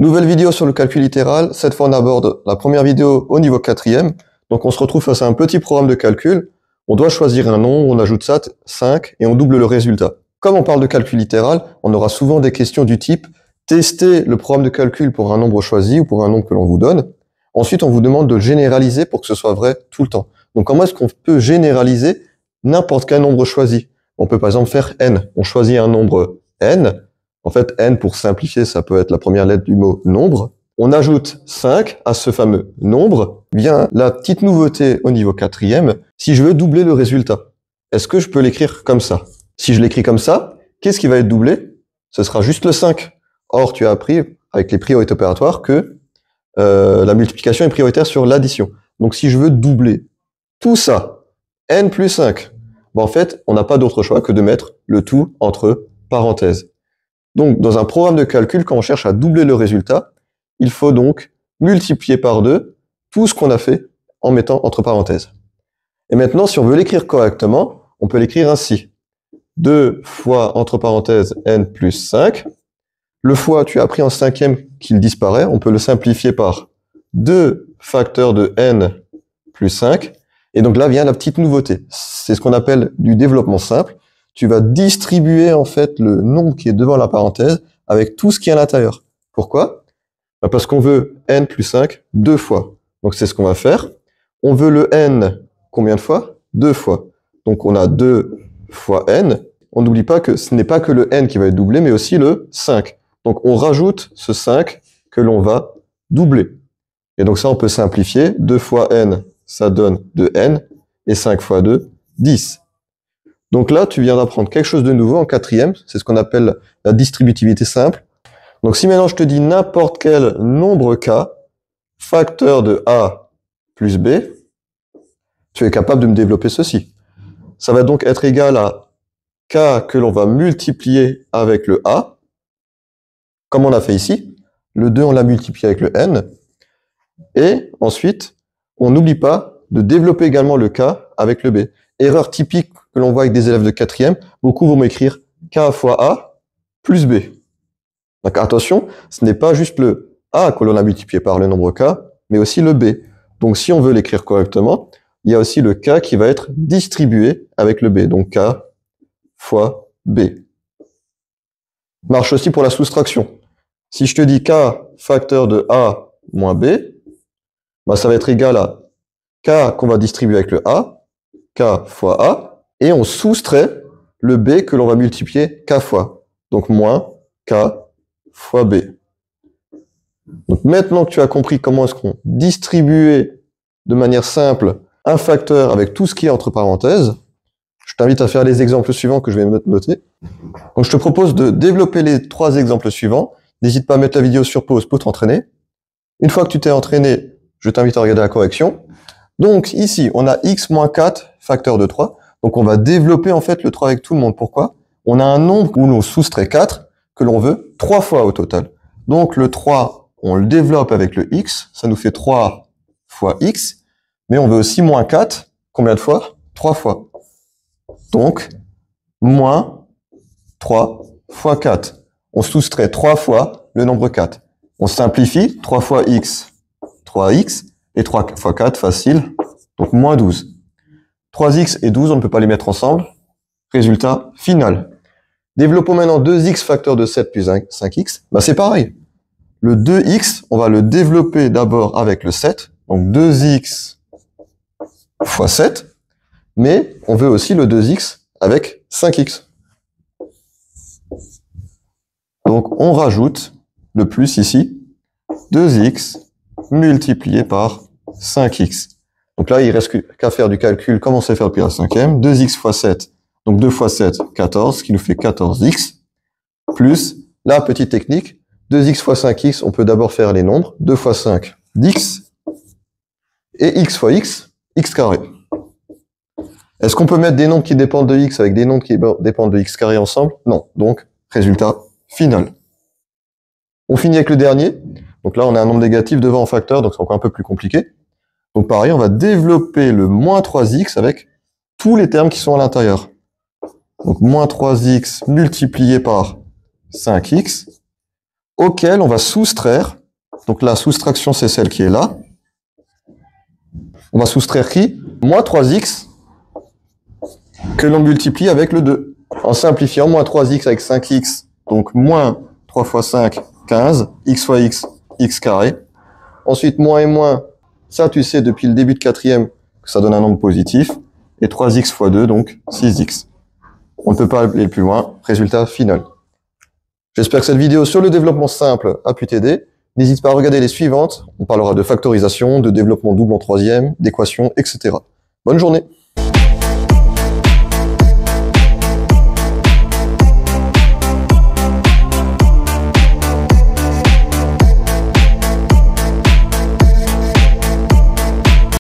Nouvelle vidéo sur le calcul littéral. Cette fois, on aborde la première vidéo au niveau 4e. Donc, on se retrouve face à un petit programme de calcul. On doit choisir un nombre, on ajoute ça, 5, et on double le résultat. Comme on parle de calcul littéral, on aura souvent des questions du type tester le programme de calcul pour un nombre choisi ou pour un nombre que l'on vous donne. Ensuite, on vous demande de le généraliser pour que ce soit vrai tout le temps. Donc, comment est-ce qu'on peut généraliser n'importe quel nombre choisi? On peut par exemple faire n. On choisit un nombre n. En fait, n, pour simplifier, ça peut être la première lettre du mot nombre. On ajoute 5 à ce fameux nombre. Vient la petite nouveauté au niveau 4e. Si je veux doubler le résultat, est-ce que je peux l'écrire comme ça? Si je l'écris comme ça, qu'est-ce qui va être doublé? Ce sera juste le 5. Or, tu as appris avec les priorités opératoires que la multiplication est prioritaire sur l'addition. Donc, si je veux doubler tout ça, n plus 5, ben, en fait, on n'a pas d'autre choix que de mettre le tout entre parenthèses. Donc, dans un programme de calcul, quand on cherche à doubler le résultat, il faut donc multiplier par 2 tout ce qu'on a fait en mettant entre parenthèses. Et maintenant, si on veut l'écrire correctement, on peut l'écrire ainsi. 2 fois, entre parenthèses, n plus 5. Le fois, tu as appris en 5e qu'il disparaît. On peut le simplifier par 2 facteurs de n plus 5. Et donc là vient la petite nouveauté. C'est ce qu'on appelle du développement simple. Tu vas distribuer en fait le nombre qui est devant la parenthèse avec tout ce qui est à l'intérieur. Pourquoi? Parce qu'on veut n plus 5 deux fois. Donc c'est ce qu'on va faire. On veut le n combien de fois? Deux fois. Donc on a 2 fois n. On n'oublie pas que ce n'est pas que le n qui va être doublé, mais aussi le 5. Donc on rajoute ce 5 que l'on va doubler. Et donc ça, on peut simplifier. 2 fois n, ça donne 2n. Et 5 fois 2, 10. Donc là, tu viens d'apprendre quelque chose de nouveau en 4e. C'est ce qu'on appelle la distributivité simple. Donc si maintenant je te dis n'importe quel nombre k, facteur de a plus b, tu es capable de me développer ceci. Ça va donc être égal à k que l'on va multiplier avec le a, comme on a fait ici. Le 2, on l'a multiplié avec le n. Et ensuite, on n'oublie pas de développer également le k avec le b. Erreur typique que l'on voit avec des élèves de 4e, beaucoup vont m'écrire k fois a plus b. Donc attention, ce n'est pas juste le a que l'on a multiplié par le nombre k, mais aussi le b. Donc si on veut l'écrire correctement, il y a aussi le k qui va être distribué avec le b. Donc k fois b. Marche aussi pour la soustraction. Si je te dis k facteur de a moins b, bah ça va être égal à k qu'on va distribuer avec le a, k fois a, et on soustrait le b que l'on va multiplier k fois. Donc moins k fois b. Donc maintenant que tu as compris comment est-ce qu'on distribuait de manière simple un facteur avec tout ce qui est entre parenthèses, je t'invite à faire les exemples suivants que je vais noter. Donc je te propose de développer les 3 exemples suivants. N'hésite pas à mettre la vidéo sur pause pour t'entraîner. Une fois que tu t'es entraîné, je t'invite à regarder la correction. Donc ici, on a x moins 4 facteur de 3. Donc on va développer en fait le 3 avec tout le monde. Pourquoi? On a un nombre où l'on soustrait 4 que l'on veut 3 fois au total. Donc le 3, on le développe avec le x. Ça nous fait 3 fois x. Mais on veut aussi moins 4. Combien de fois? 3 fois. Donc, moins 3 fois 4. On soustrait 3 fois le nombre 4. On simplifie 3 fois x, 3x. Et 3 fois 4, facile. Donc, moins 12. 3x et 12, on ne peut pas les mettre ensemble. Résultat final. Développons maintenant 2x facteur de 7 plus 5x. Bah, c'est pareil. Le 2x, on va le développer d'abord avec le 7. Donc, 2x fois 7. Mais on veut aussi le 2x avec 5x. Donc, on rajoute le plus ici. 2x multiplié par 5x. Donc là, il reste qu'à faire du calcul comme on sait faire depuis la 5e. 2x fois 7, donc 2 fois 7, 14, ce qui nous fait 14x, plus la petite technique, 2x fois 5x, on peut d'abord faire les nombres. 2 fois 5, 10, et x fois x, x carré. Est-ce qu'on peut mettre des nombres qui dépendent de x avec des nombres qui dépendent de x carré ensemble? Non. Donc, résultat final. On finit avec le dernier. Donc là, on a un nombre négatif devant en facteur, donc c'est encore un peu plus compliqué. Donc pareil, on va développer le moins 3x avec tous les termes qui sont à l'intérieur. Donc moins 3x multiplié par 5x. auquel on va soustraire, donc la soustraction c'est celle qui est là, on va soustraire qui? Moins 3x que l'on multiplie avec le 2. En simplifiant, moins 3x avec 5x, donc moins 3 fois 5, 15, x fois x, x carré. Ensuite, moins et moins, ça tu sais depuis le début de quatrième que ça donne un nombre positif. Et 3x fois 2, donc 6x. On ne peut pas aller plus loin, résultat final. J'espère que cette vidéo sur le développement simple a pu t'aider. N'hésite pas à regarder les suivantes, on parlera de factorisation, de développement double en troisième, d'équations, etc. Bonne journée!